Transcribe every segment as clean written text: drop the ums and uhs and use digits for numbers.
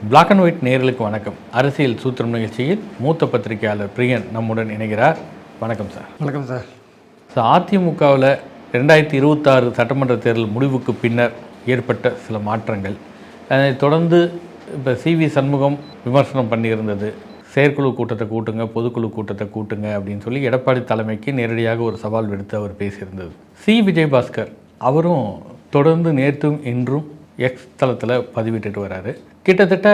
Black and white நேயர்களுக்கு வணக்கம். அரசியல் சூத்திரம் நிகழ்ச்சியில் மூத்த பத்திரிகையாளர் பிரியன் நம்முடன் இணைகிறார். வணக்கம் சார். வணக்கம் சார். அதிமுகவில் 2026 சட்டமன்ற தேர்தல் முடிவுக்கு பின்னர் ஏற்பட்ட சில மாற்றங்கள், அதை தொடர்ந்து இப்போ சிவி சண்முகம் விமர்சனம் பண்ணியிருந்தது. செயற்குழு கூட்டத்தை கூட்டுங்க, பொதுக்குழு கூட்டத்தை கூட்டுங்க அப்படின்னு சொல்லி எடப்பாடி தலைமைக்கு நேரடியாக ஒரு சவால் விடுத்து அவர் பேசியிருந்தது. விஜயபாஸ்கர் அவரும் தொடர்ந்து நேற்றும் இன்றும் எக்ஸ் தளத்தில் பதிவிட்டுட்டு வராரு. கிட்டத்தட்ட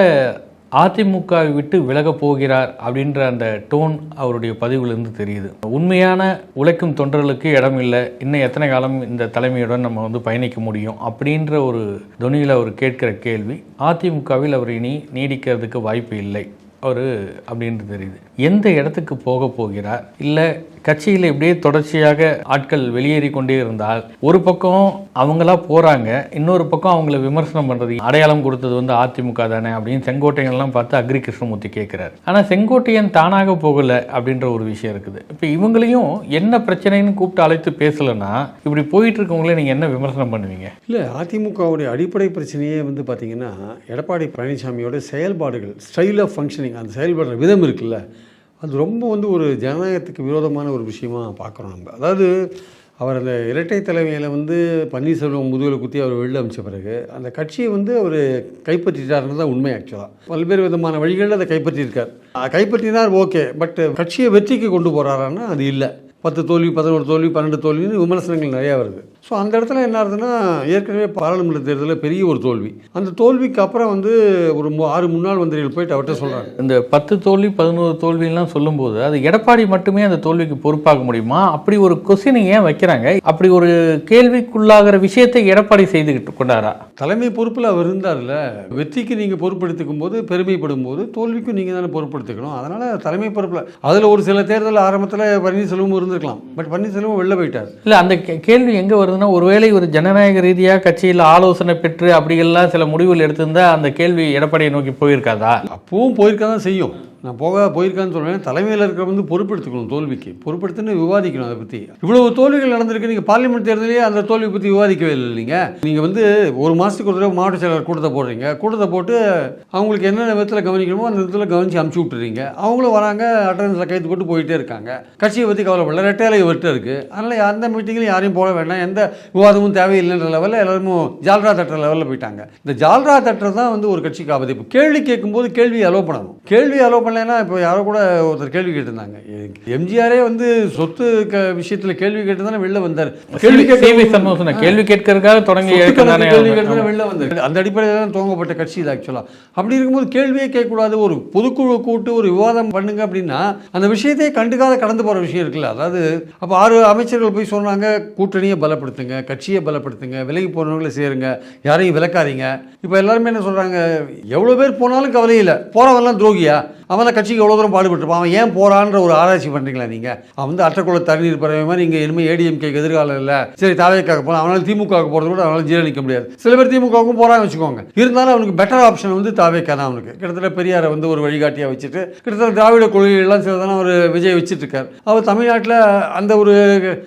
அதிமுகவை விட்டு விலகப் போகிறார் அப்படின்ற அந்த டோன் அவருடைய பதிவிலிருந்து தெரியுது. உண்மையான உழைக்கும் தொண்டர்களுக்கு இடம் இல்லை, இன்னும் எத்தனை காலம் இந்த தலைமையுடன் நம்ம பயணிக்க முடியும் அப்படின்ற ஒரு தொனியில் அவர் கேட்கிற கேள்வி, அதிமுகவில் அவர் இனி நீடிக்கிறதுக்கு வாய்ப்பு இல்லை அவர் அப்படின்ட்டு தெரியுது. எந்த இடத்துக்கு போக போகிறார், இல்லை கட்சியில் இப்படியே தொடர்ச்சியாக ஆட்கள் வெளியேறி கொண்டே இருந்தால் ஒரு பக்கம் அவங்களா போகிறாங்க, இன்னொரு பக்கம் அவங்கள விமர்சனம் பண்ணுறது, அடையாளம் கொடுத்தது அதிமுக தானே அப்படின்னு செங்கோட்டையன்லாம் பார்த்து அக்ரி கிருஷ்ணமூர்த்தி கேட்குறாரு. ஆனால் செங்கோட்டையன் தானாக போகலை அப்படின்ற ஒரு விஷயம் இருக்குது. இப்போ இவங்களையும் என்ன பிரச்சனைன்னு கூப்பிட்டு அழைத்து பேசலைன்னா இப்படி போயிட்டு இருக்கவங்களே நீங்கள் என்ன விமர்சனம் பண்ணுவீங்க? இல்லை, அதிமுகவுடைய அடிப்படை பிரச்சனையே பார்த்தீங்கன்னா எடப்பாடி பழனிசாமியோட செயல்பாடுகள், ஸ்டைல் ஆஃப் ஃபங்க்ஷனிங், அந்த செயல்படுற விதம் இருக்குல்ல, அது ரொம்ப ஒரு ஜனநாயகத்துக்கு விரோதமான ஒரு விஷயமா பார்க்குறோம் நம்ம. அதாவது அவர் அந்த இரட்டை தலைமையில் பன்னீர்செல்வம் முதுகில் குத்தி அவர் வெளில அமைச்ச பிறகு அந்த கட்சியை அவர் கைப்பற்றிட்டாருன்னு தான் உண்மை. ஆக்சுவலாக பல்வேறு விதமான வழிகளில் அதை கைப்பற்றியிருக்கார். கைப்பற்றினார் ஓகே, பட் கட்சியை வெற்றிக்கு கொண்டு போகிறாரான்னா அது இல்லை. 10 தோல்வி, 11 தோல்வி, 12 தோல்வின்னு விமர்சனங்கள் நிறையா வருது. ஸோ அந்த இடத்துல என்ன ஆகுதுன்னா, ஏற்கனவே பாராளுமன்ற தேர்தலில் பெரிய ஒரு தோல்வி, அந்த தோல்விக்கு அப்புறம் ஒரு 6 முன்னாள் மந்திரிகள் போயிட்டு அவர்கிட்ட சொல்கிறாங்க. இந்த 10 தோல்வி 11 தோல்விலாம் சொல்லும்போது அது எடப்பாடி மட்டுமே அந்த தோல்விக்கு பொறுப்பாக முடியுமா? அப்படி ஒரு கொஸ்டினை ஏன் வைக்கிறாங்க? அப்படி ஒரு கேள்விக்குள்ளாகிற விஷயத்தை எடப்பாடி செய்துக்கிட்டு கொண்டாரா? தலைமை பொறுப்பில் அவர் இருந்தார்ல, வெற்றிக்கு நீங்கள் பொறுப்படுத்திக்கும் போது, பெருமைப்படும் போது தோல்விக்கும் நீங்கள் தானே பொறுப்படுத்திக்கணும். அதனால் தலைமை பொறுப்பில் அதில் ஒரு சில தேர்தல் ஆரம்பத்தில் பன்னீர்செல்வம் இருந்திருக்கலாம், பட் பன்னீர்செல்வம் வெளில போயிட்டார். இல்லை, அந்த கேள்வி எங்கே வருதுன்னா, ஒருவேளை ஒரு ஜனநாயக ரீதியாக கட்சியில் ஆலோசனை பெற்று அப்படியெல்லாம் சில முடிவுகள் எடுத்திருந்தா அந்த கேள்வி எடப்பாடியை நோக்கி போயிருக்காதா? அப்பவும் போயிருக்காதான் செய்யும். நான் போயிருக்கான்னு சொல்கிறேன். தலைமையில் இருக்கிற பொறுப்பெடுத்துக்கணும், தோல்விக்கு பொறுப்பெடுத்துன்னு விவாதிக்கணும். அதை பற்றி இவ்வளவு தோல்விகள் நடந்திருக்கு. நீங்கள் பார்லிமெண்ட் தேர்தலையே அந்த தோல்வி பற்றி விவாதிக்கவே இல்லைங்க. நீங்கள் ஒரு மாதத்துக்கு ஒரு தடவை மாவட்ட செயலர் கூட்டத்தை போடுறீங்க. கூட்டத்தை போட்டு அவங்களுக்கு என்னென்ன விதத்தில் கவனிக்கணுமோ அந்த விதத்தில் கவனித்து அமுச்சு விட்டுறீங்க. அவங்களும் வராங்க, அட்டண்டன்ஸில் கைத்து போட்டு போயிட்டே இருக்காங்க. கட்சியை பற்றி கவலைப்படல, ரெட்டையில வெட்டு இருக்குது. அதனால் அந்த மீட்டிங்கில் யாரையும் போட வேண்டாம், எந்த விவாதமும் தேவையில்லைன்ற லெவலில் எல்லாரும் ஜால்ரா தட்டுற லெவலில் போயிட்டாங்க. இந்த ஜால்ரா தட்டுறது தான் ஒரு கட்சிக்கு ஆபத்து. இப்போ கேள்வி கேட்கும்போது கேள்வி அலோவ் பண்ணணும். கேள்வி அலோவ் பண்ணலைன்னா, இப்போ யாரோ கூட ஒருத்தர் கேள்வி கேட்டிருந்தாங்க, எம்ஜிஆரே விஷயத்தில் கேள்வி கேட்டு தானே வெளில வந்தார். கேள்வி கேட்கறதுக்காக தொடங்கி கேள்வி கேட்டு வெளில வந்தார். அந்த அடிப்படையில் தான் துவங்கப்பட்ட கட்சி இது ஆக்சுவலாக. அப்படி இருக்கும்போது கேள்வியே கேட்கக்கூடாது. ஒரு பொதுக்குழு கூட்டு ஒரு விவாதம் பண்ணுங்க அப்படின்னா அந்த விஷயத்தையே கண்டுக்காத கடந்து போகிற விஷயம் இருக்குல்ல. அதாவது அப்போ 6 அமைச்சர்கள் போய் சொன்னாங்க, கூட்டணியை பலப்படுத்துங்க, கட்சியை பலப்படுத்துங்க, விலகி போனவங்களை சேருங்க, யாரையும் விலக்காதீங்க. இப்போ எல்லாருமே என்ன சொல்கிறாங்க, எவ்வளோ பேர் போனாலும் கவலை இல்லை, போகிறவெல்லாம் துரோகியா, அவன் கட்சிக்கு எவ்வளோ தூரம் பாடுபட்டுருப்பான், அவன் ஏன் போகிறான்ற ஒரு ஆராய்ச்சி பண்ணுறீங்களா நீங்கள்? அவன் அட்டக்குள்ள தண்ணீர் பறவை மாதிரி இங்கே இனிமேல் ஏடிஎம்கேக்கு எதிர்காலம் இல்லை, சரி தாவேக்காக போகலாம், அவனால் திமுகவுக்கு போகிறது கூட அவனால் ஜீரணிக்க முடியாது. சில பேர் திமுகவுக்கும் போகிறான்னு வச்சுக்கோங்க. இருந்தாலும் அவனுக்கு பெட்டர் ஆப்ஷன் தாவேக்கா தான். அவனுக்கு கிட்டத்தட்ட பெரியாரை ஒரு வழிகாட்டியாக வச்சுட்டு, கிட்டத்தட்ட திராவிட கொள்கைகள்லாம் சிலதான ஒரு விஜய் வச்சுட்டு இருக்கார். அவர் தமிழ்நாட்டில் அந்த ஒரு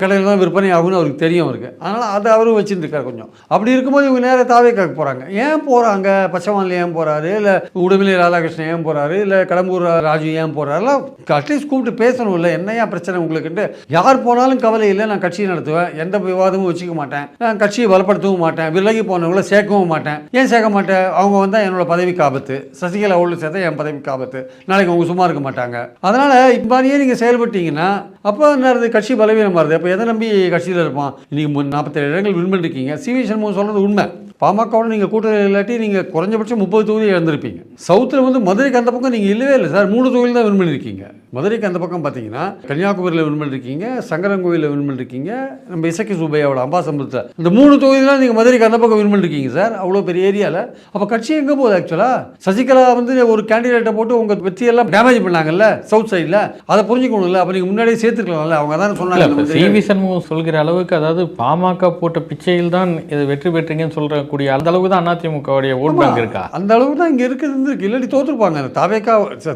கடையில் தான் விற்பனை ஆகும்னு அவருக்கு தெரியும் அவருக்கு. அதனால் அதை அவரும் வச்சுட்டு இருக்கார் கொஞ்சம். அப்படி இருக்கும்போது இவங்க நேரம் தாவேக்காக போகிறாங்க. ஏன் போகிறாங்க? பச்சைமாநில ஏன் போகிறாரு, இல்லை உடுமலை ராதாகிருஷ்ணன் ஏன் போகிறாரு, இல்லை கடம்பூர் ராஜு ஏன் போறாருல, அட்லீஸ்ட் கூப்பிட்டு பேசணும் இல்லை, என்னையா பிரச்சனை உங்களுக்கு? யார் போனாலும் கவலை இல்லை, நான் கட்சியை நடத்துவேன், எந்த விவாதமும் வச்சுக்க மாட்டேன், நான் கட்சியை பலப்படுத்தவும் மாட்டேன், விலகி போனவங்களை சேர்க்கவும் மாட்டேன். ஏன் சேர்க்க மாட்டேன்? அவங்க வந்தால் என்னோட பதவிக்கு ஆபத்து, சசிகலா உள்ள சேர்த்தா என் பதவிக்கு ஆபத்து, நாளைக்கு அவங்க சும்மா இருக்க மாட்டாங்க. அதனால இப்படியே நீங்கள் செயல்பட்டீங்கன்னா அப்போ என்ன, கட்சி பலவீனமாக இருது. அப்போ எதை நம்பி கட்சியில் இருப்பான்? இன்னைக்கு 47 இடங்கள் வின் பண்ணிருக்கீங்க. சிவி சண்முகம் சொல்றது உண்மை. பாமகவோட நீங்கள் கூட்டணி இல்லாட்டி நீங்கள் குறைஞ்சபட்சம் 30 தொகுதி இழந்திருப்பீங்க. சவுத்தில் மதுரைக்கு அந்த பக்கம் நீங்கள் இல்லவே இல்லை சார், 3 தொகுதியில் தான் வின் பண்ணியிருக்கீங்க. மதுரைக்கு அந்த பக்கம் பார்த்தீங்கன்னா கன்னியாகுமரியில் வின் பண்ணிருக்கீங்க, சங்கரங்கோவிலில் வின் பண்ணிருக்கீங்க, நம்ம இசக்கி சுப்பையாவோட அம்பாசம்பத்தில் இந்த 3 தொகுதியெலாம் நீங்கள் மதுரைக்கு அந்த பக்கம் வின் பண்ணிருக்கீங்க சார், அவ்வளோ பெரிய ஏரியாவில். அப்போ கட்சி எங்கே போகுது? ஆக்சுவலாக சசிகலா ஒரு கேண்டிடேட்டை போட்டு உங்கள் வெற்றியெல்லாம் டேமேஜ் பண்ணாங்கல்ல சவுத் சைடில், அதை புரிஞ்சுக்கணும்ல. அப்போ நீங்கள் முன்னாடியே சேர்த்துக்கலாம்ல, அவங்க தானே சொன்னாங்க. சிவி சண்முகம் சொல்கிற அளவுக்கு, அதாவது பாமக போட்ட பிச்சையில் தான் இது வெற்றி பெற்றீங்கன்னு சொல்கிற அந்த அளவுக்கு தான் அதிமுகவுடைய ஓட் பேங்க் இருக்கா? அந்த அளவுக்கு தான் இங்கே இருக்குது. இல்லாட்டி தோற்றுருப்பாங்க.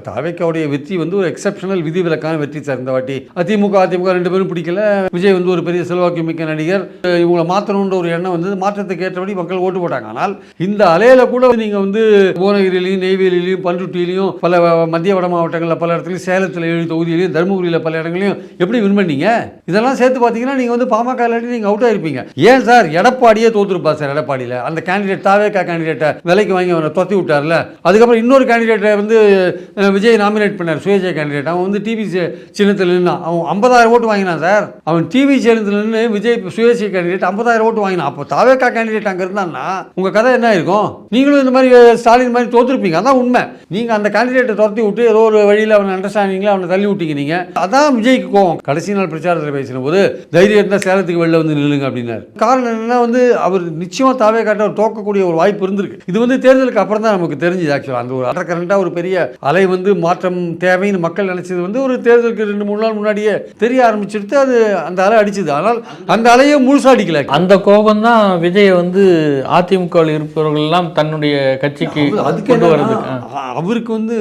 தாவேக்காவுடைய வெற்றி ஒரு எக்ஸப்ஷனல் எக்ஸப்ஷனல் விதிவிலக்கான வெற்றி சார் இந்த வாட்டி. அதிமுக ரெண்டு பேரும் பிடிக்கல. விஜய் வந்து ஒரு பெரிய செல்வாக்கு மிக்க நடிகர், இவங்களை மாற்றணுன்ற ஒரு எண்ணம் வந்து மாற்றத்துக்கு ஏற்றபடி மக்கள் ஓட்டு போட்டாங்க. ஆனால் இந்த அலையில கூட நீங்கள் வந்து புவனகிரியிலையும் நெய்வேலியிலையும் பண்ருட்டியிலையும் பல மத்திய வட மாவட்டங்களில் பல இடத்துலையும் சேலத்தில் 7 தொகுதியிலையும் தருமபுரியில் பல இடங்களையும் எப்படி வின் பண்ணீங்க? இதெல்லாம் சேர்த்து பார்த்தீங்கன்னா நீங்கள் வந்து பாமக இல்லாட்டி நீங்கள் அவுட் ஆயிருப்பீங்க. ஏன் சார் எடப்பாடியே தோத்துருப்பா சார். எடப்பாடியில் அந்த கேண்டிடேட் தாவேகா கேண்டிடேட்டை விலைக்கு வாங்கி அவனை தொத்தி விட்டார்ல. அதுக்கப்புறம் இன்னொரு கேண்டிடேட்டை வந்து விஜய் நாமினேட் பண்ணார், சுயேட்சை கேண்டிடேட். அவன் வந்து டிவி சின்னத்தில் நின்னா அவன் 50,000 ஓட்டு வாங்கினான் சார். அவன் டிவி சின்னத்தில் நின்று விஜய் சுயேட்சை கேண்டிடேட் 50,000 ஓட்டு வாங்கினான். அப்போ தாவேகா கேண்டிடேட் அங்கே இருந்தான்னா உங்கள் கதை என்ன இருக்கும்? நீங்களும் இந்த மாதிரி ஸ்டாலின் மாதிரி தோத்துருப்பீங்க. அதான் உண்மை. நீங்கள் அந்த கேண்டிடேட்டை துரத்தி விட்டு ஏதோ ஒரு வழியில் அவனை அண்டர்ஸ்டாண்டிங்கில் அவனை தள்ளி விட்டீங்க. நீங்கள் அதான் விஜய்க்கு கோவம். கடைசி நாள் பிரச்சாரத்தில் பேசின போது தைரியம் இருந்தால் சேலத்துக்கு வெளில வந்து நில்லுங்க அப்படின்னாரு. காரணம் என்னன்னா வந்து அவர் நிச்சயமாக தாவேகாட்ட ஒரு தோக்கக்கூடிய ஒரு வாய்ப்பு இருந்திருக்கு. இது வந்து தேர்தலுக்கு அப்புறம் தான் நமக்கு தெரிஞ்சுது. ஆக்சுவலாக அந்த ஒரு அடர்கரண்டாக ஒரு பெரிய அலை வந்து மாற்றம் தேவைன்னு மக்கள் நினைச்சது வந்து ஒரு தேர்தலுக்கு 2-3 நாள் முன்னாடியே தெரிய ஆரம்பிச்சிருத்து. அது அந்த அலை அடிச்சது. ஆனால் அந்த அலையை முழுசா அடிக்கல. அந்த கோபம் தான் விஜய் வந்து அதிமுகவில் இருப்பவர்கள் எல்லாம் தன்னுடைய கட்சிக்கு கொண்டு வருது. அவருக்கு வந்து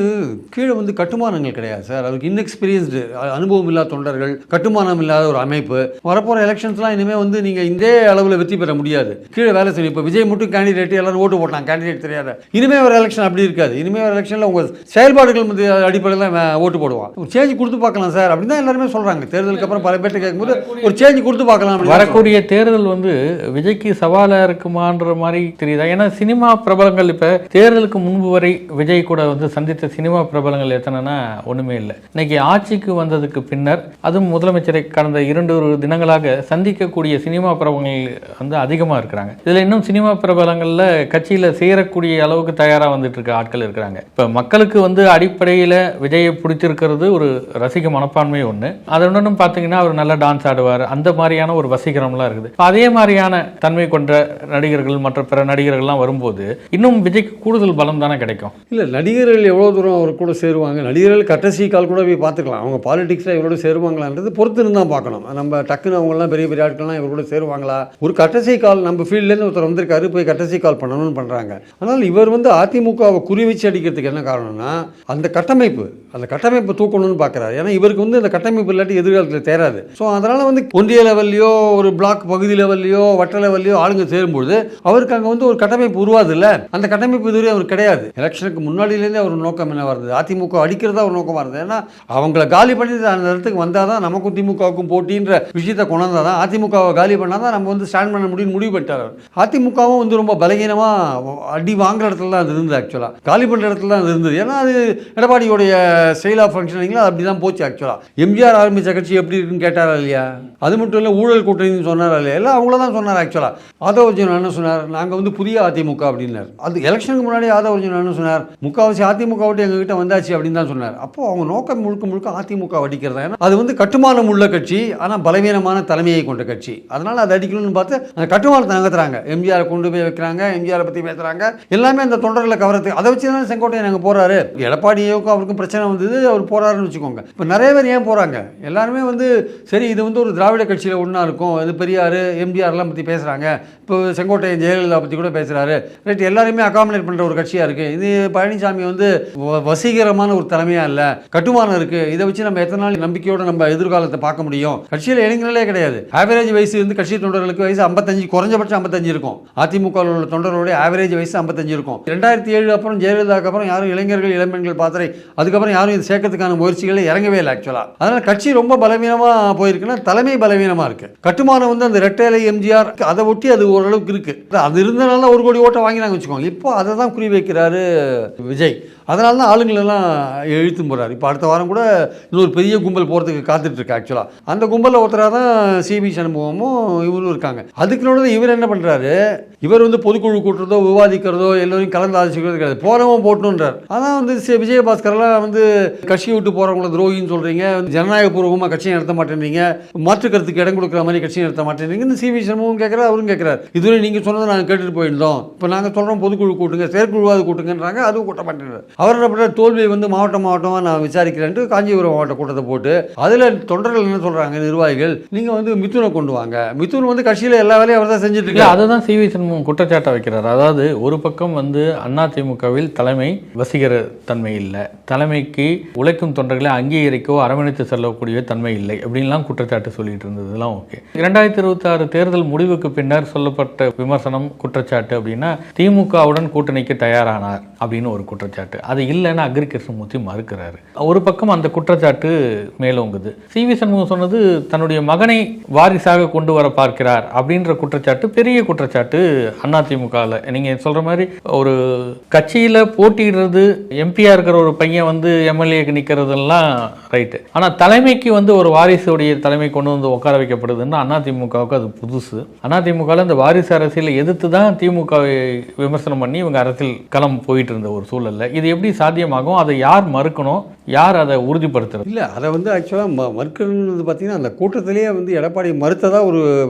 கீழே வந்து கட்டுமானங்கள் கிடையாது சார். அவருக்கு இன்எக்ஸ்பீரியன்ஸ்டு, அனுபவம் இல்லாத தொண்டர்கள், கட்டுமானம் இல்லாத ஒரு அமைப்பு. வரப்போற எலெக்ஷன்ஸ்லாம் இனிமேல் வந்து நீங்க இந்த அளவில் வெற்றி பெற முடியாது. கீழே வேலை செய்யும். இப்போ விஜய் மட்டும் கேண்டிடேட் எல்லாரும் ஓட்டு போட்டாங்க, கேண்டிடேட் தெரியாத. இனிமே ஒரு எலெக்ஷன் அப்படி இருக்காது. இனிமே ஒரு எலெக்ஷன்ல உங்க செயல்பாடுகள் அடிப்படையில் ஓட்டு போடுவான். ஒரு சேஞ்ச் கொடுத்து பார்க்கலாம் சார் அப்படின்னு தான் எல்லாருமே சொல்றாங்க. தேர்தலுக்கு அப்புறம் பல பேர்ட்ட கேட்கும்போது ஒரு சேஞ்ச் கொடுத்து பார்க்கலாம். வரக்கூடிய தேர்தல் வந்து விஜய்க்கு சவாலா இருக்குமான்ற மாதிரி தெரியுதா? ஏன்னா சினிமா பிரபலங்கள் இப்ப தேர்தலுக்கு முன்பு வரை விஜய் கூட வந்து சந்தித்த சினிமா பிரபலங்கள் எத்தனைனா ஒண்ணுமே இல்லை. இன்னைக்கு ஆட்சிக்கு வந்ததுக்கு பின்னர் அதுவும் முதலமைச்சரை கடந்த 2 தினங்களாக சந்திக்கக்கூடிய சினிமா பிரபலங்கள் வந்து அதிகமா இருக்கிறாங்க. இதுல இன்னும் சினிமா பிரபலங்கள்ல கட்சியில சேரக்கூடிய அளவுக்கு தயாரா வந்துட்டு இருக்க ஆட்கள் இருக்கிறாங்க. இப்ப மக்களுக்கு வந்து அடிப்படையில விஜயை பிடிச்சிருக்கிறது ஒரு ரசிக மனப்பான்மை ஒண்ணு. அது ஒன்றும் பார்த்தீங்கன்னா அவர் நல்லா டான்ஸ் ஆடுவார், அந்த மாதிரியான ஒரு வசீகரம்லாம் இருக்குது. அதே மாதிரியான தன்மை கொண்ட நடிகர்கள் மற்ற பிற நடிகர்கள்லாம் வரும்போது இன்னும் விஜய்க்கு கூடுதல் பலம் தானே கிடைக்கும். இல்லை, நடிகர்கள் எவ்வளோ தூரம் அவர் கூட சேருவாங்க, நடிகர்கள் கட்டசி கால் கூட போய் பார்த்துக்கலாம். அவங்க பாலிடிக்ஸில் இவரோட சேருவாங்களான்றது பொறுத்து இருந்து தான் பார்க்கணும். நம்ம டக்குன்னு அவங்களாம் பெரிய பெரிய ஆட்கள்லாம் இவரோட சேருவாங்களா? ஒரு கட்டசி கால் நம்ம ஃபீல்ட்லேருந்து ஒருத்தர் வந்திருக்காரு, போய் கட்டசி கால் பண்ணணும்னு பண்ணுறாங்க. ஆனால் இவர் வந்து அதிமுகவை குறி வச்சு அடிக்கிறதுக்கு என்ன காரணம்னா அந்த கட்டமைப்பு தூக்கணும்னு பார்க்குறாரு. ஏன்னா இவருக்கு வந்து அந்த கட்டமைப்பு இல்லாட்டி எதிர்காலத்தில் தேராது. ஸோ அதனால் வந்து ஒன்றிய லெவல்லையோ ஒரு பிளாக் பகுதி லெவல்லையோ வட்ட லெவல்லையோ ஆளுங்க சேரும்போது அவருக்கு அங்கே வந்து ஒரு கட்டமைப்பு உருவாது இல்லை. அந்த கட்டமைப்பு இதுவரை அவர் கிடையாது. எலெக்ஷனுக்கு முன்னாடியிலேருந்தே அவர் நோக்கம் என்ன வருது? அதிமுக அடிக்கிறதா ஒரு நோக்கமாக இருந்தது. ஏன்னா அவங்கள காலி பண்ணி அந்த இடத்துக்கு வந்தால் தான் நமக்கும் திமுகவுக்கும் போட்டின்ற விஷயத்தை கொண்டாந்தால் தான், அதிமுகவை காலி பண்ணால் தான் நம்ம வந்து ஸ்டாண்ட் பண்ண முடியும்னு முடிவு பண்ணிட்டார். அதிமுகவும் வந்து ரொம்ப பலகீனமாக அடி வாங்குற இடத்துல தான் அது இருந்தது. ஆக்சுவலாக காலி பண்ணுற இடத்துல தான் அது இருந்தது. ஏன்னா அது எடப்பாடியோடைய ஸ்டைல் ஆஃப் ஃபங்க்ஷனிங்கில் அப்படி தான் போச்சு. ஆக்சுவலாக எம்ஜிஆர் ஆரம்பித்த கட்சி எப்படி இருக்குன்னு கேட்டாரா இல்லையா? அது மட்டும் இல்லை, ஊழல் கூட்டணின்னு சொன்னாரா இல்லையா? எல்லாம் அவங்கள தான் சொன்னார். ஆக்சுவலாக ஆதவர்ஜுன் என்ன சொன்னார்? நாங்கள் வந்து புதிய அதிமுக அப்படின்னார். அது எலெக்ஷனுக்கு முன்னாடி ஆதவர்ஜுன் என்ன சொன்னார்? முக்கால்வாசி அதிமுக விட்டு எங்ககிட்ட வந்தாச்சு அப்படின்னு தான் சொன்னார். அப்போ அவங்க நோக்கம் முழுக்க அதிமுக அடிக்கிறதா? ஏன்னா அது வந்து கட்டுமானம் உள்ள கட்சி, ஆனால் பலவீனமான தலைமையை கொண்ட கட்சி. அதனால அதை அடிக்கணும்னு பார்த்து அந்த கட்டுமானத்தை நகர்த்துறாங்க. எம்ஜிஆர் கொண்டு போய் வைக்கிறாங்க, எம்ஜிஆரை பற்றி பேசுறாங்க. எல்லாமே அந்த தொண்டர்களை கவரத்துக்கு அதை வச்சு தான் செங்கோட்டையன் நாங்கள் போறாரு. எடப்பாடியோக்கும் அவருக்கும் பிரச்சனை வந்தது, அவர் போறாருன்னு வச்சுக்கோங்க. இப்போ நிறைய பேர் ஏன் போறாங்க? எல்லாருமே வந்து சரி இது வந்து ஒரு திராவிட கட்சியில் ஒன்றா இருக்கும், இது பெரியார் எம்ஜிஆர்லாம் பற்றி பேசுகிறாங்க. இப்போ செங்கோட்டையன் ஜெயலலிதா பற்றி கூட பேசுகிறாரு. ரைட், எல்லாருமே அகாமடேட் பண்ணுற ஒரு கட்சியாக இருக்குது. இது பழனிசாமி வந்து வசீகரமான ஒரு தலைமையாக இல்லை, கட்டுமானம் இருக்குது. இதை வச்சு நம்ம எத்தனை நாள் நம்பிக்கையோடு நம்ம எதிர்காலத்தை பார்க்க முடியும்? கட்சியில் இளைஞர்களே கிடையாது. ஆவரேஜ் வயசு வந்து கட்சி தொண்டர்களுக்கு வயசு 55, குறைஞ்சபட்சம் 55 இருக்கும். அதிமுக உள்ள தொண்டர்களுடைய ஆவரேஜ் வயசு 55 இருக்கும். 2007 அப்புறம் ஜெயலலிதாக்கு அப்புறம் யாரும் இளைஞர்கள் இளம்பெண்கள் பார்த்துரை அதுக்கப்புறம் யாரும் இது சேர்க்கறதுக்கான முயற்சிகளை இறங்கவே இல்லை. ஆக்சுவலாக அதனால கட்சி ரொம்ப பலவீனமாக போயிருக்குன்னா தலைமை பலவீனமாக இருக்கு. கட்டுமானம் வந்து அந்த ரெட்டேலை எம்ஜிஆர் அதை ஒட்டி அது ஓரளவுக்கு இருக்கு. அது இருந்தனால 1 கோடி ஓட்டை வாங்கினாங்க வச்சுக்கோங்க. இப்போ அதை தான் குறி வைக்கிறாரு விஜய். அதனால தான் ஆளுங்களெல்லாம் இழுத்து போகிறார். இப்போ அடுத்த வாரம் கூட இன்னொரு பெரிய கும்பல் போகிறதுக்கு காத்துட்ருக்கு. ஆக்சுவலாக அந்த கும்பலில் ஒருத்தராக தான் சிபி சண்முகமும் இவரும் இருக்காங்க. அதுக்குள்ளோட இவர் என்ன பண்ணுறாரு? இவர் வந்து பொதுக்குழு கூட்டுறதோ விவாதிக்கிறதோ எல்லோரையும் கலந்து ஆலோசிக்கிறதோ கிடையாது. போனவன் போட்டணுன்றார். அதான் வந்து விஜயபாஸ்கர்லாம் வந்து கட்சி விட்டு போகிறவங்கள துரோகின்னு சொல்கிறீங்க, ஜனநாயக பூர்வமாக கட்சியை நடத்த மாட்டேன்றீங்க, மாற்று கருத்துக்கு இடம் கொடுக்குற மாதிரி கட்சியை நடத்த மாட்டேன்றீங்கன்னு சிபி சண்முகம் கேட்குறாரு, அவரும் கேட்குறாரு. இதுவரை நீங்கள் சொன்னதை நாங்கள் கேட்டுட்டு போயிருந்தோம், இப்போ நாங்கள் சொல்கிறோம் பொதுக்குழு கூட்டுங்க, செயற்குழுவாது கூட்டுங்கன்றாங்க, அதுவும் கூட்ட மாட்டேங்கிறார். அவர் என்ன பண்ணுறாரு, தோல்வியை வந்து மாவட்டமாக நான் விசாரிக்கிறேன்ட்டு காஞ்சிபுரம் மாவட்ட கூட்டத்தை போட்டு அதில் தொண்டர்கள் என்ன சொல்கிறாங்க, நிர்வாகிகள் நீங்கள் வந்து மிதுனை கொண்டு வாங்க. மிதுன் வந்து கட்சியில் எல்லா வேலையும் அவர் தான் செஞ்சுட்டு இருக்காரு. அதை தான் சிவி சண்முகம் குற்றச்சாட்டை வைக்கிறார். அதாவது ஒரு பக்கம் வந்து அதிமுகவில் தலைமை வசீகர தன்மை இல்லை, தலைமைக்கு உழைக்கும் தொண்டர்களை அங்கீகரிக்கோ அரவணைத்து செல்லக்கூடிய தன்மை இல்லை அப்படின்லாம் குற்றச்சாட்டு சொல்லிட்டு இருந்ததுலாம் ஓகே. 2026 தேர்தல் முடிவுக்கு பின்னர் சொல்லப்பட்ட விமர்சனம் குற்றச்சாட்டு அப்படின்னா திமுகவுடன் கூட்டணிக்கு தயாரானார் அப்படின்னு ஒரு குற்றச்சாட்டு. அது இல்லைன்னு அக்ரி கிருஷ்ணமூர்த்தி மறுக்கிறாரு. ஒரு பக்கம் அந்த குற்றச்சாட்டு மேலோங்குது. சிவி சண்முகம் சொன்னது தன்னுடைய மகனை வாரிசாக கொண்டு வர பார்க்கிறார் அப்படின்ற குற்றச்சாட்டு பெரிய குற்றச்சாட்டு அதிமுகவில். நீங்கள் சொல்ற மாதிரி ஒரு கட்சியில் போட்டிடுறது, எம்பியா இருக்கிற ஒரு பையன் வந்து எம்எல்ஏக்கு நிற்கிறதெல்லாம் ரைட்டு, ஆனால் தலைமைக்கு வந்து ஒரு வாரிசுடைய தலைமை கொண்டு வந்து உட்கார வைக்கப்படுதுன்னா அதிமுகவுக்கு அது புதுசு. அதிமுகவில் இந்த வாரிசு அரசியலை எதிர்த்து தான் திமுகவை விமர்சனம் பண்ணி இவங்க அரசியல் களம் போயிட்டு இருந்த ஒரு சூழல்ல இது எப்படி சாத்தியமாகும்? அதை யார் மறுக்கணும், யார் அதை உறுதிப்படுத்துறது? இல்லை, அதை வந்து ஆக்சுவலாக மறுக்கிறது பார்த்தீங்கன்னா அந்த கூட்டத்திலேயே வந்து எடப்பாடி மறுத்ததா ஒரு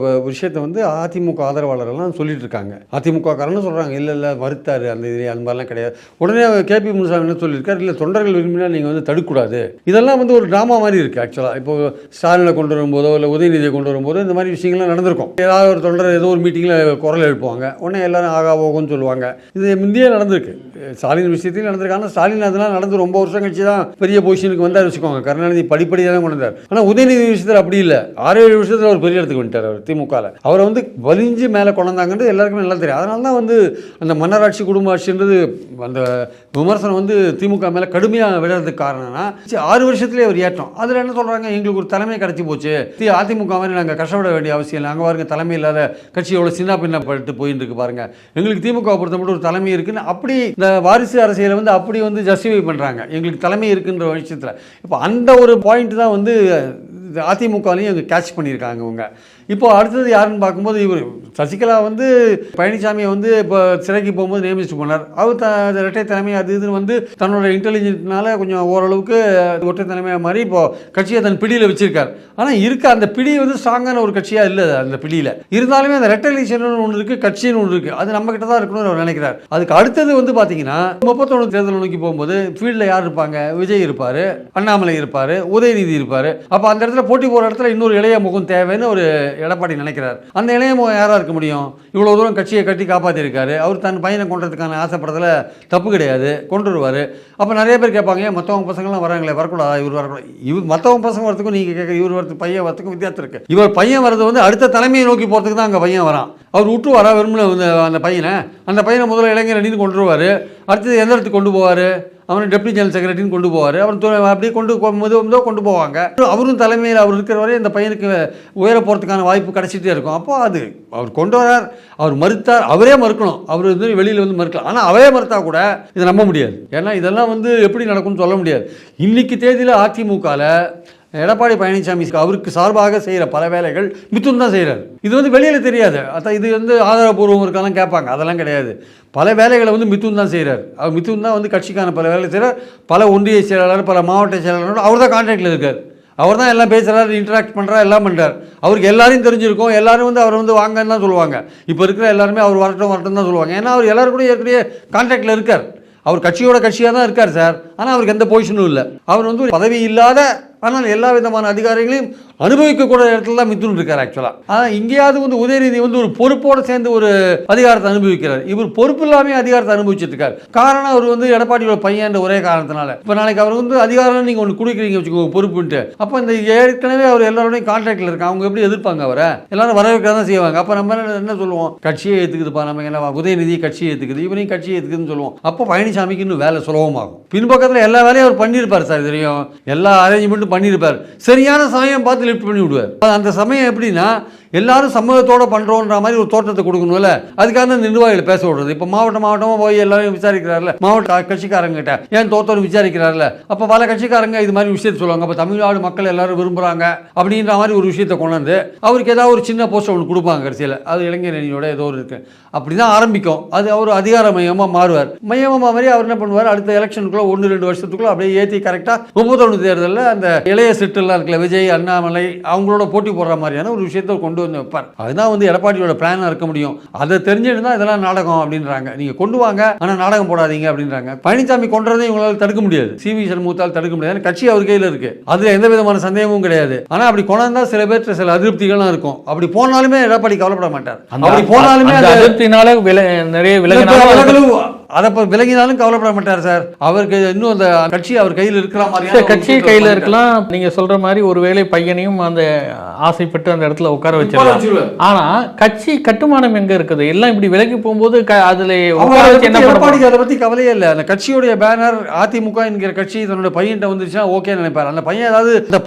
விஷயத்தை வந்து அதிமுக ஆதரவாளர்கள்லாம் சொல்லிட்டு இருக்காங்க. அதிமுக காரன்னு சொல்கிறாங்க, இல்லை மறுத்தார், அந்த இது அந்த மாதிரிலாம் கிடையாது. உடனே கேபி முனுசாமி என்ன சொல்லியிருக்காரு, இல்லை தொண்டர்கள் விரும்பினா நீங்கள் வந்து தடுக்கக்கூடாது. இதெல்லாம் வந்து ஒரு ட்ராமா மாதிரி இருக்குது. ஆக்சுவலாக இப்போ ஸ்டாலினை கொண்டு வரும்போதோ இல்லை உதயநிதியை கொண்டு வரும்போதோ இந்த மாதிரி விஷயங்கள்லாம் நடந்திருக்கும். ஏதாவது ஒரு தொண்டர் ஏதோ ஒரு மீட்டிங்கில் குரல் எழுப்புவாங்க, உடனே எல்லாரும் ஆகா போகும்னு சொல்லுவாங்க. இது முந்தையே நடந்திருக்கு, ஸ்டாலின் விஷயத்தையும் நடந்திருக்கு. ஆனால் ஸ்டாலின் அதெல்லாம் நடந்து ரொம்ப வருஷம் கழிச்சு தான் பெரிய பொசிஷனுக்கு வந்தார் வச்சுக்கோங்க. கருணாநிதி படிப்படியாக தான் கொண்டு வந்தார். ஆனால் உதயநிதி விஷயத்தில் அப்படி இல்லை, 6-7 வருஷத்தில் அவர் பெரிய இடத்துக்கு வந்துட்டார். அவர் திமுகவில் அவரை வந்து வலிஞ்சு மேலே கொண்டாந்தாங்கன்றது எல்லாருக்குமே நல்லா தெரியும். அதனால தான் வந்து அந்த மன்னராட்சி குடும்ப ஆட்சின்றது அந்த விமர்சனம் வந்து திமுக மேலே கடுமையாக விடுறதுக்கு காரணம்னா 6 வருஷத்துலேயே அவர் ஏற்றம். அதில் என்ன சொல்கிறாங்க, எங்களுக்கு ஒரு தலைமை கிடச்சி போச்சு, அதிமுக மாதிரி நாங்கள் கஷ்டப்பட வேண்டிய அவசியம் இல்லை, அங்கே பாருங்க தலைமை இல்லாத கட்சி எவ்வளோ சின்ன பின்னப்பட்டு போயிட்டு இருக்கு பாருங்க, எங்களுக்கு திமுக பொறுத்த மட்டும் ஒரு தலைமை இருக்குன்னு அப்படி இந்த வாரிசு அரசியலை வந்து அப்படி வந்து ஜஸ்டிஃபை பண்ணுறாங்க, எங்களுக்கு தலைமை இருக்குன்ற விஷயத்தில். இப்போ அந்த ஒரு பாயிண்ட் தான் வந்து அதிமுகலையும் இவங்க கேட்ச் பண்ணியிருக்காங்க இவங்க. இப்போ அடுத்தது யாருன்னு பார்க்கும்போது இவர் சசிகலா வந்து பழனிசாமியை வந்து இப்போ சிறைக்கு போகும்போது நியமிச்சு போனார். அவர் இரட்டை தலைமை அது இதுன்னு வந்து தன்னோட இன்டெலிஜென்ட்னால கொஞ்சம் ஓரளவுக்கு ஒற்றை தலைமையாக மாதிரி இப்போ கட்சியை தன் பிடியில் வச்சிருக்கார். ஆனால் இருக்க அந்த பிடி வந்து ஸ்ட்ராங்கான ஒரு கட்சியாக இல்லை. அந்த பிடியில் இருந்தாலுமே அந்த ரெட்டலைசேஷன் ஒன்று இருக்குது, கட்சின்னு ஒன்று இருக்குது, அது நம்ம கிட்ட தான் இருக்கணும்னு அவர் நினைக்கிறார். அதுக்கு அடுத்தது வந்து பார்த்தீங்கன்னா 31 தேர்தல் நோக்கி போகும்போது ஃபீல்டில் யார் இருப்பாங்க, விஜய் இருப்பார், அண்ணாமலை இருப்பார், உதயநிதி இருப்பார். அப்போ அந்த இடத்துல போட்டி போகிற இடத்துல இன்னொரு இளைய முகம் தேவைன்னு ஒரு எடப்பாடி நினைக்கிறார். அந்த இளைய முகம் யாராக இருக்க முடியும்? இவ்வளோ தூரம் கட்சியை கட்டி காப்பாற்றிருக்காரு, அவர் தன் பையனை கொண்டதுக்கான ஆசைப்படுறதுல தப்பு கிடையாது, கொண்டு வருவார். அப்போ நிறைய பேர் கேட்பாங்க, மற்றவங்க பசங்களாம் வராங்களே வரக்கூடாதா, இவர் வரக்கூடாது. இவர் மற்றவங்க பசங்க வரத்துக்கும் நீங்கள் கேட்க இவர் வரது பையன் வரத்துக்கும் வித்தியாசம் இருக்குது. இவர் பையன் வரது வந்து அடுத்த தலைமையை நோக்கி போகிறதுக்கு தான் அங்கே பையன் வரான். அவர் விட்டு வரா விரும்பல அந்த பையனை முதல்ல இளைஞர் அணின்னு கொண்டு வருவார். அடுத்தது எந்த இடத்துக்கு கொண்டு போவார், அவனை டெப்டி ஜெனரல் செக்ரட்டரின்னு கொண்டு போவார். அவர் அப்படியே கொண்டு போவாங்க. அவரும் தலைமையில் அவர் இருக்கிற வரை அந்த பையனுக்கு உயர போகிறதுக்கான வாய்ப்பு கிடைச்சிட்டே இருக்கும். அப்போ அது அவர் கொண்டு வரார், அவர் மறுத்தார், அவரே மறுக்கணும், அவர் வந்து வெளியில் வந்து மறுக்கலாம். ஆனால் அவரே மறுத்தா கூட இதை நம்ப முடியாது. ஏன்னா இதெல்லாம் வந்து எப்படி நடக்கும்னு சொல்ல முடியாது. இன்னைக்கு தேதியில் அதிமுகவில் எடப்பாடி பழனிசாமி அவருக்கு சார்பாக செய்கிற பல வேலைகள் மிதுன் தான் செய்கிறார். இது வந்து வெளியில் தெரியாது. இது வந்து ஆதாரபூர்வம் இருக்காலாம் கேட்பாங்க, அதெல்லாம் கிடையாது. பல வேலைகளை வந்து மிதுன் தான் செய்கிறார். அவர் மிதுன் தான் வந்து கட்சிக்கான பல வேலை செய்கிறார். பல ஒன்றிய செயலாளர், பல மாவட்ட செயலாளர் அவர் தான் கான்டாக்டில் இருக்கார். அவர் தான் எல்லாம் பேசுகிறார், இன்ட்ராக்ட் பண்ணுறார், எல்லாம் பண்ணுறார். அவருக்கு எல்லாரையும் தெரிஞ்சிருக்கும். எல்லாரும் வந்து அவர் வந்து வாங்கன்னு தான் சொல்லுவாங்க. இப்போ இருக்கிற எல்லாருமே அவர் வரட்டும் தான் சொல்லுவாங்க. ஏன்னா அவர் எல்லாரும் கூட ஏற்கனவே கான்டாக்டில் இருக்கார். அவர் கட்சியாக தான் இருக்கார் சார். ஆனால் அவருக்கு எந்த பொசிஷனும் இல்லை. அவர் வந்து பதவி இல்லாத ஆனால் எல்லா விதமான அதிகாரிகளையும் அனுபவிக்கக்கூடிய இடத்துல தான் மிதுன் இருக்கார் ஆக்சுவலாக. ஆனால் இங்கேயாவது வந்து உதயநிதி வந்து ஒரு பொறுப்போடு சேர்ந்து ஒரு அதிகாரத்தை அனுபவிக்கிறார். இவர் பொறுப்பு இல்லாமல் அதிகாரத்தை அனுபவிச்சுட்டு இருக்கார். காரணம் அவர் வந்து எடப்பாடியோட பையன் ஒரே காரணத்தினால. இப்போ நாளைக்கு அவர் வந்து அதிகாரம் நீங்கள் ஒன்று கொடுக்குறீங்க வச்சுக்கோங்க, பொறுப்புன்ட்டு. அப்போ இந்த ஏற்கனவே அவர் எல்லாரோடையும் கான்டாக்டில் இருக்காங்க. அவங்க எப்படி எதிர்ப்பாங்க அவரை? எல்லாரும் வரவேற்க தான் செய்வாங்க. அப்போ நம்ம என்ன சொல்லுவோம், கட்சியை ஏற்றுக்குதுப்பா, நம்ம என்ன உதயநிதி கட்சியை ஏற்றுக்குது, இவனையும் கட்சியை ஏற்றுக்குதுன்னு சொல்லுவோம். அப்போ பழனிசாமிக்கு இன்னும் வேலை சுலபமாகும். பின்பக்கத்தில் எல்லா வேலையும் அவர் பண்ணியிருப்பார் சார். தெரியும், எல்லா அரேஞ்ச்மெண்ட்டும் பண்ணியிருப்பார். சரியான சமயம் பார்த்து லிஃப்ட் பண்ணி விடுவார். அந்த சமயம் எப்படின்னா எல்லாரும் சம்மதத்தோடு பண்ணுறோன்ற மாதிரி ஒரு தோற்றத்தை கொடுக்கணும்ல, அதுக்காக அந்த நிர்வாகிகளை பேச விடுறது. இப்போ மாவட்டமாக போய் எல்லாரும் விசாரிக்கிறார்ல, மாவட்ட கட்சிக்காரங்கிட்ட ஏன் தோத்தோன்னு விசாரிக்கிறார்ல. அப்போ பல கட்சிக்காரங்க இது மாதிரி விஷயத்தை சொல்லுவாங்க. அப்போ தமிழ்நாடு மக்கள் எல்லாரும் விரும்புகிறாங்க அப்படின்ற மாதிரி ஒரு விஷயத்தை கொண்டாந்து அவருக்கு ஏதாவது ஒரு சின்ன போஸ்ட் ஒன்று கொடுப்பாங்க கடைசியில். அது இளைஞர் அணியோட ஏதோ ஒரு இருக்குது. அப்படி தான் ஆரம்பிக்கும். அது அவர் அதிகார மையமாக மாறுவார். மையமாக மாதிரி அவர் என்ன பண்ணுவார், அடுத்த எலெக்ஷனுக்குள்ளே 1-2 வருஷத்துக்குள்ளே அப்படியே ஏற்றி கரெக்டாக 31 தேர்தலில் அந்த இளைய சிட்டுலாம் இருக்குல்ல, விஜய், அண்ணாமலை, அவங்களோட போட்டி போடுற மாதிரியான ஒரு விஷயத்தை கொண்டு வந்து வைப்பார். அதுதான் வந்து எடப்பாடியோட பிளானாக இருக்க முடியும். அதை தெரிஞ்சுட்டு தான் இதெல்லாம் நாடகம் அப்படின்றாங்க. நீங்கள் கொண்டு வாங்க, ஆனால் நாடகம் போடாதீங்க அப்படின்றாங்க. பழனிசாமி கொண்டதை இவங்களால் தடுக்க முடியாது, சிவி சண்முகத்தால் தடுக்க முடியாது. கட்சி அவர் கையில் இருக்கு, அதுல எந்த விதமான சந்தேகமும் கிடையாது. ஆனால் அப்படி கொண்டாந்தா சில பேர் சில அதிருப்திகள்லாம் இருக்கும். அப்படி போனாலுமே எடப்பாடி கவலைப்பட மாட்டார். அப்படி போனாலுமே அதிருப்தினால நிறைய விலகினாலும் அதை விலகினாலும் கவலைப்பட மாட்டார் சார். அவருக்கு இன்னும் அந்த கட்சி அவர் கையில் இருக்கிற மாதிரி, கட்சி கையில் இருக்கலாம். நீங்க சொல்ற மாதிரி ஒருவேளை பையனையும் அந்த ஆசைப்பட்டு அந்த இடத்துல உட்கார வச்சிருக்கலாம். ஆனா கட்சி கட்டுமானம் எங்க இருக்குது? எல்லாம் இப்படி விலகி போகும்போது அதுல எடப்பாடிக்கு அதை பத்தி கவலையே இல்லை. அந்த கட்சியுடைய பேனர் அதிமுக என்கிற கட்சி தன்னோட பையன்கிட்ட வந்துச்சுன்னா ஓகே நினைப்பார். அந்த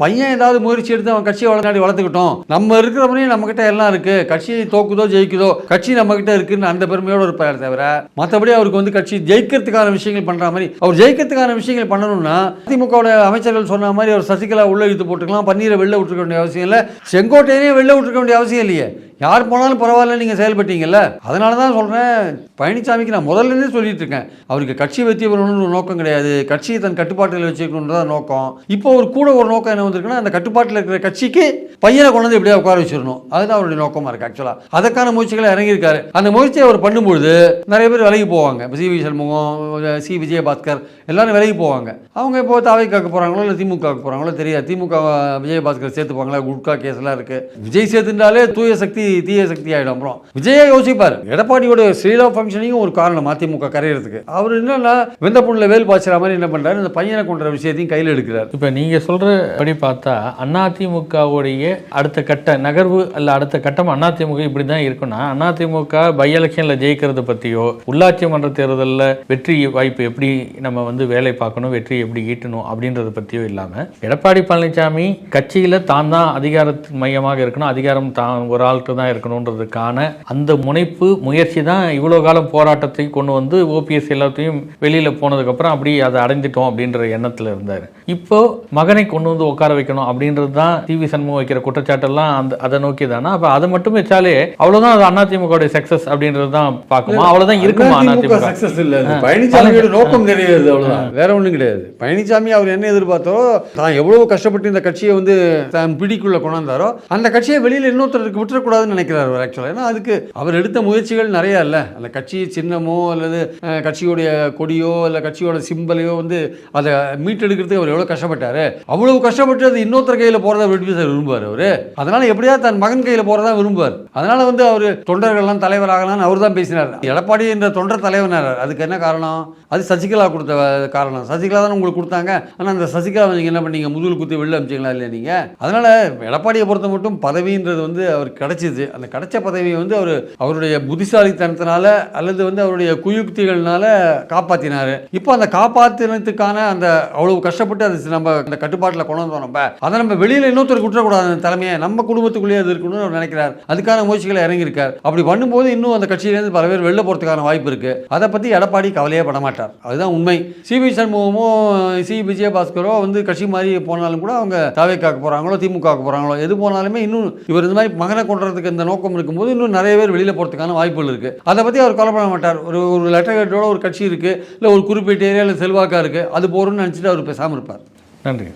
பையன் ஏதாவது முயற்சி எடுத்து அவன் கட்சியை வளர்த்துக்கிட்டோம், நம்ம இருக்கிற மாதிரியும் நம்ம கிட்ட எல்லாம் இருக்கு, கட்சி தோக்குதோ ஜெயிக்குதோ கட்சி நம்ம கிட்ட இருக்குன்னு அந்த பெருமையோடு இருப்பார். தவிர மற்றபடி அவருக்கு வந்து கட்சி ஜெயிக்கிறதுக்கான விஷயங்கள் பண்ற மாதிரி, அவர் ஜெயிக்கிறதுக்கான விஷயங்கள் பண்ணணும்னா திமுக அமைச்சர்கள் சொன்ன மாதிரி அவர் சசிகலா உள்ள இழுத்து போட்டுக்கலாம், பன்னீரை வெளில விட்டுருக்க வேண்டிய அவசியம் இல்லை, செங்கோட்டையனே வெளில விட்டுருக்க வேண்டிய அவசியம் இல்லையே. யார் போனாலும் பரவாயில்ல, நீங்கள் செயல்பட்டீங்கல்ல. அதனால தான் சொல்கிறேன், பழனிசாமிக்கு நான் முதல்லேருந்தே சொல்லிட்டு இருக்கேன், அவருக்கு கட்சி வெற்றி பெறணும்னு ஒரு நோக்கம் கிடையாது, கட்சியை தன் கட்டுப்பாட்டில் வச்சுக்கணுன்றதான் நோக்கம். இப்போ ஒரு நோக்கம் என்ன வந்திருக்குன்னா, அந்த கட்டுப்பாட்டில் இருக்கிற கட்சிக்கு பையனை கொண்டு வந்து எப்படியா உட்கார வச்சிடணும், அதுதான் அவருடைய நோக்கமாக இருக்குது. ஆக்சுவலாக அதுக்கான முயற்சிகளை இறங்கியிருக்காரு. அந்த முயற்சியை அவர் பண்ணும்பொழுது நிறைய பேர் விலகி போவாங்க. சிவி சண்முகம், சி விஜயபாஸ்கர் எல்லாரும் விலகி போவாங்க. அவங்க இப்போ தாவைக்காக்க போகிறாங்களோ இல்லை திமுக போகிறாங்களோ தெரியாது. திமுக விஜயபாஸ்கர் சேர்த்துப்பாங்களா, குட்கா கேஸ்லாம் இருக்குது. விஜய் சேர்த்துட்டாலே தூய சக்தி தீய சக்தி ஆகிடும். அப்புறம் விஜயை யோசிப்பார். எடப்பாடியோட ஸ்ரீலா ஃபங்க்ஷனிங்கும் ஒரு காரணம் அதிமுக கரையிறதுக்கு. அவர் என்னன்னா வெந்த புண்ணில் வேல் பாய்ச்சுற மாதிரி என்ன பண்றாரு, இந்த பையனை கொண்ட விஷயத்தையும் கையில் எடுக்கிறார். இப்போ நீங்க சொல்றபடி பார்த்தா அதிமுகவுடைய அடுத்த கட்ட நகர்வு அல்ல அடுத்த கட்டம் அதிமுக இப்படி தான் இருக்குன்னா, அதிமுக பை எலெக்ஷன்ல ஜெயிக்கிறது பற்றியோ, உள்ளாட்சி மன்ற தேர்தலில் வெற்றி வாய்ப்பு எப்படி நம்ம வந்து வேலை பார்க்கணும், வெற்றி எப்படி ஈட்டணும் அப்படின்றத பற்றியோ இல்லாமல், எடப்பாடி பழனிசாமி கட்சியில் தான் அதிகாரத்தின் மையமாக இருக்கணும், அதிகாரம் தான் ஒரு ஆள்கிட்ட தான் இருக்கணுன்றதுக்கான அந்த முயற்சி தான் இவ்வளோ காலம் போராட்டத்தை கொண்டு வந்து ஓபிஎஸ் எல்லாத்தையும் வெளியில் போனதுக்கப்புறம் அப்படி அதை அடைஞ்சிட்டோம் அப்படின்ற எண்ணத்தில் இருந்தார். இப்போ மகனை கொண்டு வந்து உட்கார வைக்கணும் அப்படின்றது தான் சிவி சண்முகம் வைக்கிற குற்றச்சாட்டெல்லாம் அதை நோக்கி தானே. அப்போ அதை மட்டும் வச்சாலே அவ்வளோதான் அது அதிமுக சக்சஸ் அப்படின்றது தான் பார்க்கணும். அவ்வளோதான் இருக்குமா அதிமுக சக்சஸ் இல்லை. பழனிசாமியோட நோக்கம் கிடையாது, அவ்வளோதான், வேற ஒன்றும் கிடையாது. பழனிசாமி அவர் என்ன எதிர்பார்த்தாரோ, தான் எவ்வளவு கஷ்டப்பட்டு இந்த கட்சியை வந்து தான் பிடிக்குள்ள கொண்டாந்தாரோ அந்த கட்சியை வெளியில் இன்னொருத்தருக்கு விட்டுறக்கூடாதுன்னு நினைக்கிறார் அவர் ஆக்சுவலாக. ஏன்னா அதுக்கு அவர் எடுத்த முயற்சிகள் நிறைய இல்லை. அந்த கட்சி சின்னமோ அல்லது கட்சியுடைய கொடியோ இல்லை கட்சியோட சிம்பலையோ வந்து அதை மீட்டெடுக்கிறதுக்கு அவர் எவ்வளோ கஷ்டப்பட்டார். அவ்வளவு கஷ்டப்பட்டு அது இன்னொருத்தர் கையில் போகிறதா விரும்புவார் அவர். அதனால எப்படியா தன் மகன் கையில் போகிறதா விரும்புவார். அதனால வந்து அவர் தொண்டர்கள்லாம் தலைவராகலான்னு அவர் தான் பேசினார். எடப்பாடி என்ற தொண்டர் தலைவனார். அதுக்கு என்ன காரணம்? அது சசிகலா கொடுத்த காரணம். சசிகலா தான் உங்களுக்கு கொடுத்தாங்க. ஆனால் அந்த சசிகலா நீங்கள் என்ன பண்ணீங்க, முதுகு குத்தி வெளில அமிச்சிங்களா இல்லையா நீங்கள்? அதனால எடப்பாடியை பொறுத்த மட்டும் பதவின்றது வந்து அவருக்கு கிடைச்சிது. அந்த கிடைச்ச பதவியை வந்து அவருடைய புத்திசாலித்தனத்தினால அல்லது வந்து அவருடைய குயுக்திகள்னால காப்பாற்றினார். இப்போ அந்த காப்பாற்றினத்துக்கான அந்த அவ்வளவு கஷ்டப்பட்டு அது நம்ம அந்த கட்டுப்பாட்டில் கொண்டு வந்தோம். நம்ம அதை நம்ம வெளியில் இன்னொருத்தர் குற்றக்கூடாது, அந்த தலைமையை நம்ம குடும்பத்துக்குள்ளேயே அது இருக்கணும்னு அவர் நினைக்கிறார். அதுக்கான முயற்சிகளை இறங்கியிருக்கார். அப்படி பண்ணும்போது இன்னும் அந்த கட்சியிலேருந்து பல பேர் வெளில போகிறதுக்கான வாய்ப்பு இருக்கு. அதை பற்றி எடப்பாடி கவலையே பட மாட்டார். அதுதான் உண்மை. சிவி சண்முகமோ சி விஜயபாஸ்கரோ வந்து கட்சி மாதிரி போனாலும் கூட அவங்க தாவேக்காக்க போகிறாங்களோ திமுக போகிறாங்களோ எது போனாலுமே இன்னும் இவர் இந்த மாதிரி மகனை கொண்டுறதுக்கு இந்த நோக்கம் இருக்கும்போது இன்னும் நிறைய பேர் வெளியில் போகிறதுக்கான வாய்ப்புகள் இருக்குது. அதை பற்றி அவர் கவலைப்பட மாட்டார். ஒரு லெட்டர் ஹெட்டோட ஒரு கட்சி இருக்குது, இல்லை ஒரு குறிப்பிட்ட ஏரியாவில் செல்வாக்காக இருக்குது, அது போகிறோன்னு நினச்சிட்டு அவர் பேசாமல் இருப்பார். நன்றி.